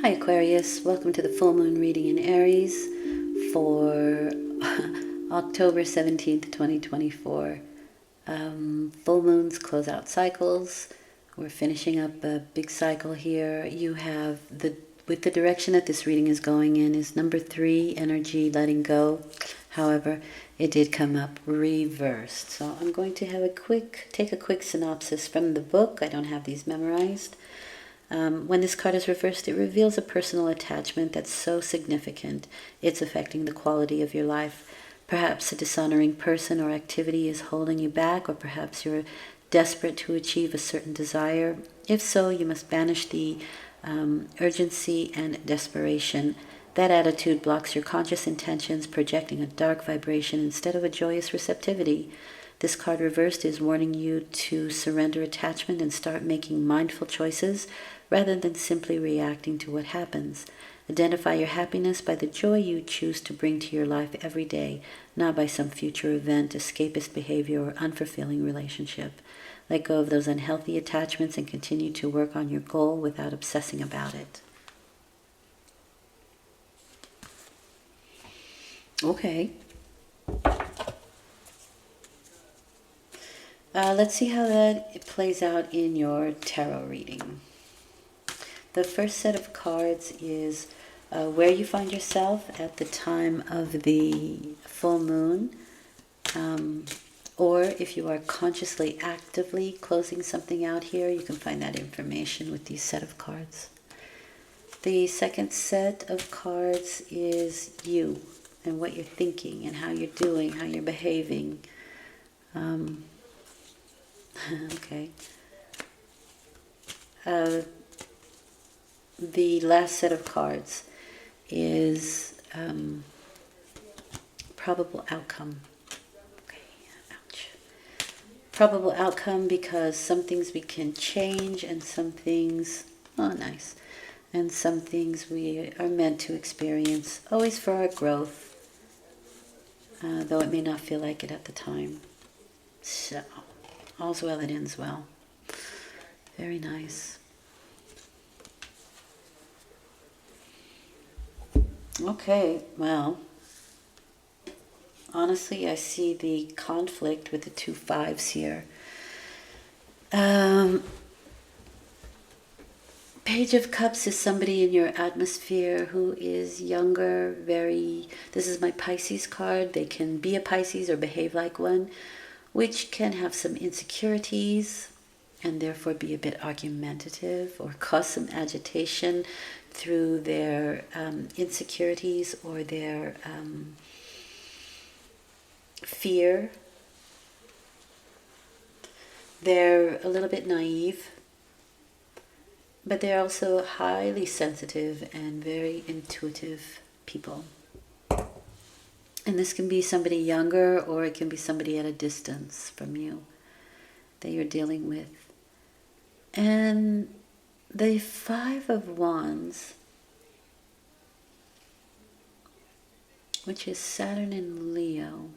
Hi Aquarius, welcome to the full moon reading in Aries for October 17th, 2024. Full moons close out cycles. We're finishing up a big cycle here. You have with the direction that this reading is going in is number 3, energy, letting go. However, it did come up reversed. So I'm going to have take a quick synopsis from the book. I don't have these memorized. When this card is reversed, it reveals a personal attachment that's so significant it's affecting the quality of your life. Perhaps a dishonoring person or activity is holding you back, or perhaps you're desperate to achieve a certain desire. If so, you must banish the urgency and desperation. That attitude blocks your conscious intentions, projecting a dark vibration instead of a joyous receptivity. This card reversed is warning you to surrender attachment and start making mindful choices rather than simply reacting to what happens. Identify your happiness by the joy you choose to bring to your life every day, not by some future event, escapist behavior, or unfulfilling relationship. Let go of those unhealthy attachments and continue to work on your goal without obsessing about it. Okay. Let's see how that plays out in your tarot reading. The first set of cards is where you find yourself at the time of the full moon, or if you are consciously, actively closing something out here, you can find that information with these set of cards. The second set of cards is you and what you're thinking and how you're doing, how you're behaving. Okay. The last set of cards is probable outcome. Okay, ouch. Probable outcome, because some things we can change and some things, oh nice, and some things we are meant to experience, always for our growth, though it may not feel like it at the time. So, all's well that ends well. Very nice. Okay, well, honestly, I see the conflict with the 2 5s here. Page of Cups is somebody in your atmosphere who is younger, this is my Pisces card. They can be a Pisces or behave like one, which can have some insecurities and therefore be a bit argumentative or cause some agitation through their insecurities or their fear. They're a little bit naive, but they're also highly sensitive and very intuitive people. And this can be somebody younger, or it can be somebody at a distance from you that you're dealing with. And the 5 of Wands, which is Saturn in Leo.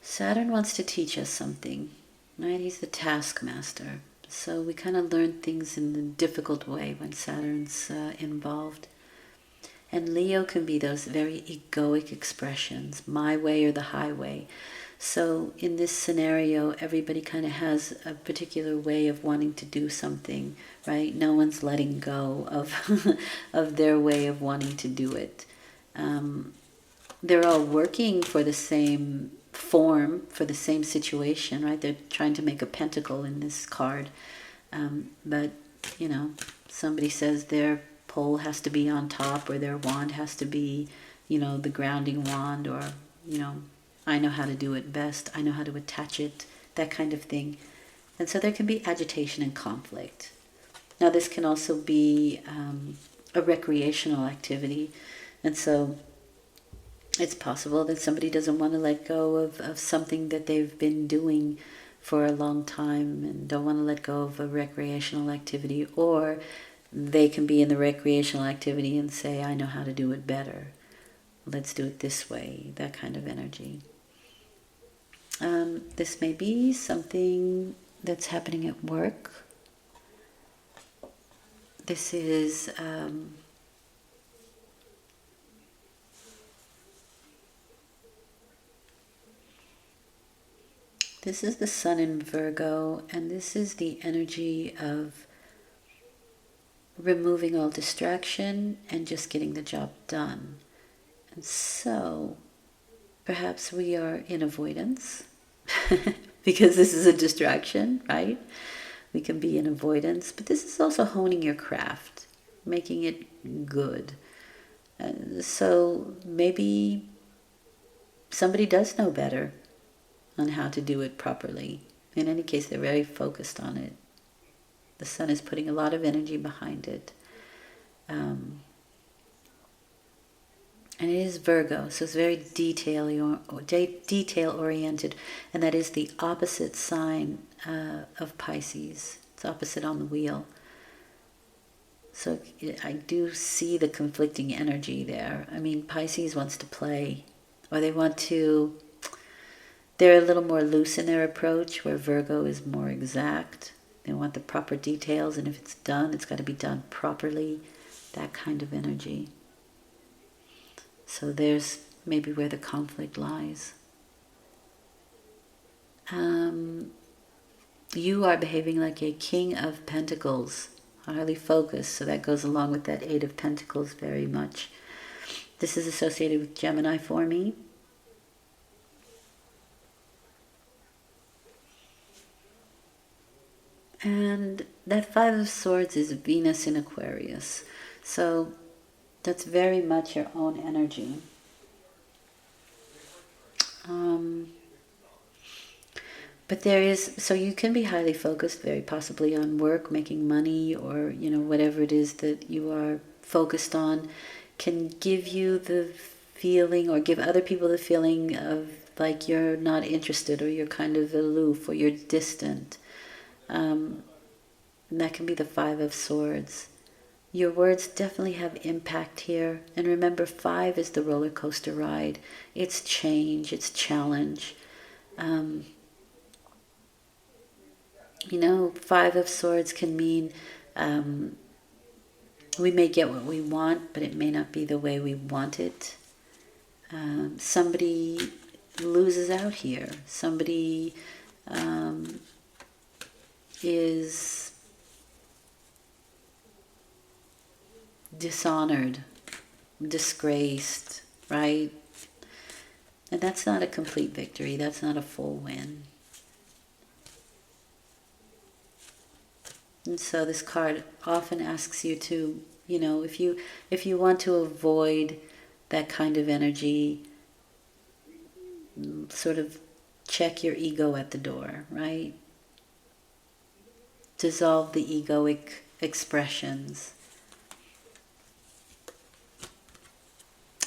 Saturn wants to teach us something, right? He's the taskmaster. So we kind of learn things in a difficult way when Saturn's involved. And Leo can be those very egoic expressions, my way or the highway. So in this scenario, everybody kind of has a particular way of wanting to do something, right? No one's letting go of, of their way of wanting to do it. They're all working for the same form, for the same situation, right? They're trying to make a pentacle in this card. But, you know, somebody says their pole has to be on top, or their wand has to be, you know, the grounding wand, or, you know, I know how to do it best, I know how to attach it, that kind of thing. And so there can be agitation and conflict. Now this can also be a recreational activity, and so it's possible that somebody doesn't want to let go of something that they've been doing for a long time and don't want to let go of a recreational activity, or they can be in the recreational activity and say, I know how to do it better. Let's do it this way, that kind of energy. This may be something that's happening at work. This is this is the sun in Virgo, and this is the energy of removing all distraction and just getting the job done. And so perhaps we are in avoidance because this is a distraction, right? We can be in avoidance, but this is also honing your craft, making it good. So maybe somebody does know better on how to do it properly. In any case, they're very focused on it. The sun is putting a lot of energy behind it. And it is Virgo, so it's very detail-oriented, and that is the opposite sign of Pisces. It's opposite on the wheel. So I do see the conflicting energy there. I mean, Pisces wants to play, or they're a little more loose in their approach, where Virgo is more exact. They want the proper details, and if it's done, it's got to be done properly. That kind of energy. So there's maybe where the conflict lies. You are behaving like a King of Pentacles, highly focused, so that goes along with that Eight of Pentacles very much. This is associated with Gemini for me. And that Five of Swords is Venus in Aquarius. So that's very much your own energy. But so you can be highly focused, very possibly on work, making money, or, whatever it is that you are focused on can give you the feeling, or give other people the feeling of like you're not interested, or you're kind of aloof, or you're distant. And that can be the Five of Swords. Your words definitely have impact here. And remember, 5 is the roller coaster ride. It's change, it's challenge. 5 of Swords can mean we may get what we want, but it may not be the way we want it. Somebody loses out here. Somebody is dishonored, disgraced, right? And that's not a complete victory. That's not a full win. And so this card often asks you to, if you want to avoid that kind of energy, sort of check your ego at the door, right? Dissolve the egoic expressions.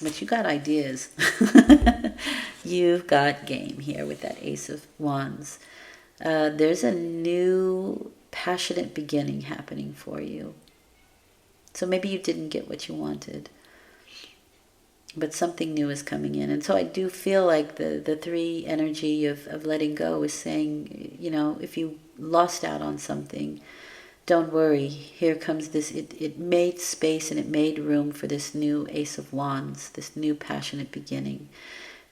But you got ideas. You've got game here with that Ace of Wands. There's a new passionate beginning happening for you. So maybe you didn't get what you wanted, but something new is coming in. And so I do feel like the 3 energy of letting go is saying, if you lost out on something, don't worry. Here comes this. It made space and it made room for this new Ace of Wands, this new passionate beginning.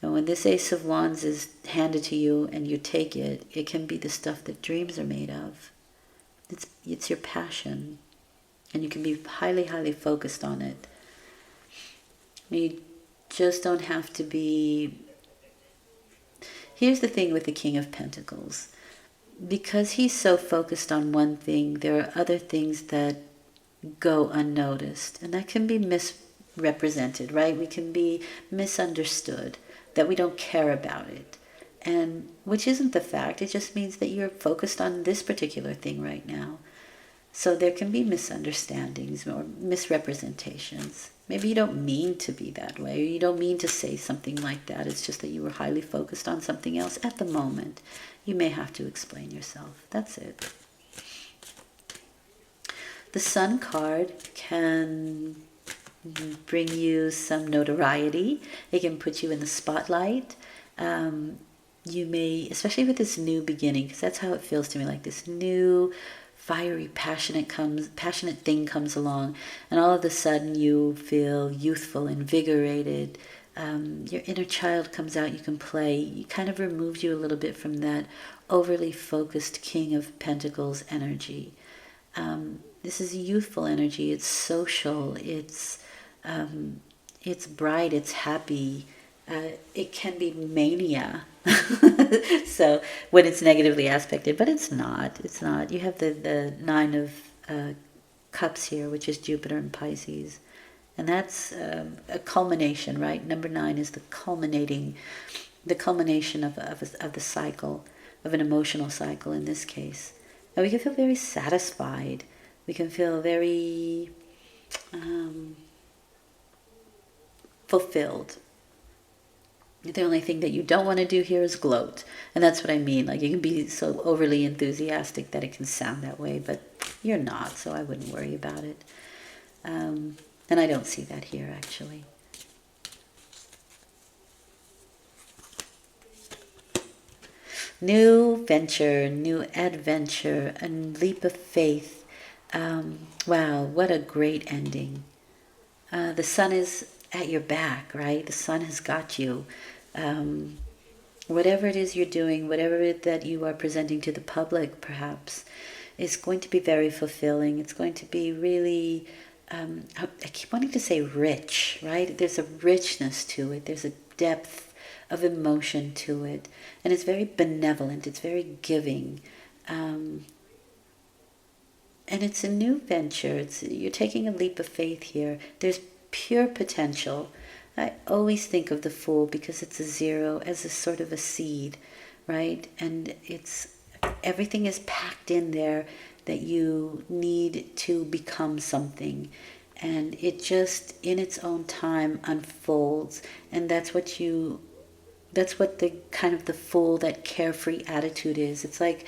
And when this Ace of Wands is handed to you and you take it, it can be the stuff that dreams are made of. It's your passion, and you can be highly, highly focused on it. You just don't have to be... Here's the thing with the King of Pentacles. Because he's so focused on one thing, there are other things that go unnoticed, and that can be misrepresented, right? We can be misunderstood, that we don't care about it. And which isn't the fact. It just means that you're focused on this particular thing right now. So there can be misunderstandings or misrepresentations. Maybe you don't mean to be that way, or you don't mean to say something like that. It's just that you were highly focused on something else at the moment. You may have to explain yourself. That's it. The Sun card can bring you some notoriety. It can put you in the spotlight. You may, especially with this new beginning, because that's how it feels to me, like this new fiery, passionate thing comes along, and all of a sudden you feel youthful, invigorated. Your inner child comes out, you can play. It kind of removes you a little bit from that overly focused King of Pentacles energy. This is youthful energy. It's social. It's bright. It's happy. It can be mania. So when it's negatively aspected, but it's not. It's not. You have the Nine of Cups here, which is Jupiter and Pisces. And that's a culmination, right? Number 9 is the culmination of the cycle, of an emotional cycle in this case. And we can feel very satisfied. We can feel very fulfilled. The only thing that you don't want to do here is gloat. And that's what I mean. Like, you can be so overly enthusiastic that it can sound that way, but you're not, so I wouldn't worry about it. And I don't see that here, actually. New venture, new adventure, a leap of faith. Wow, what a great ending. The sun is at your back, right? The sun has got you. Whatever it is you're doing, whatever it that you are presenting to the public, perhaps, is going to be very fulfilling. It's going to be really, I keep wanting to say rich, right? There's a richness to it. There's a depth of emotion to it. And it's very benevolent. It's very giving. And it's a new venture. You're taking a leap of faith here. There's pure potential. I always think of the Fool because it's a 0 as a sort of a seed, right? And everything is packed in there that you need to become something. And it just, in its own time, unfolds. And that's what the kind of the Fool, that carefree attitude is. It's like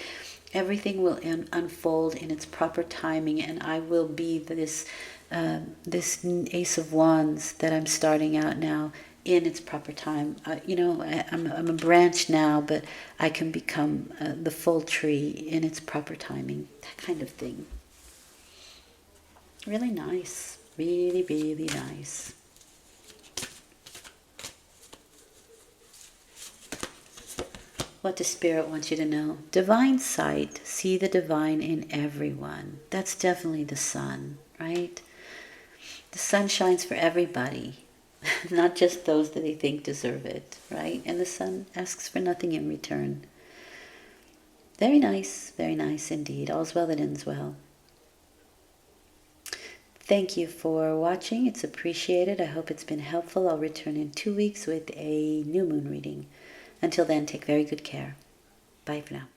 everything will unfold in its proper timing, and I will be this Ace of Wands that I'm starting out now in its proper time. I'm a branch now, but I can become the full tree in its proper timing. That kind of thing. Really nice. Really, really nice. What does Spirit want you to know? Divine sight. See the divine in everyone. That's definitely the sun, right? The sun shines for everybody, not just those that they think deserve it, right? And the sun asks for nothing in return. Very nice indeed. All's well that ends well. Thank you for watching. It's appreciated. I hope it's been helpful. I'll return in 2 weeks with a new moon reading. Until then, take very good care. Bye for now.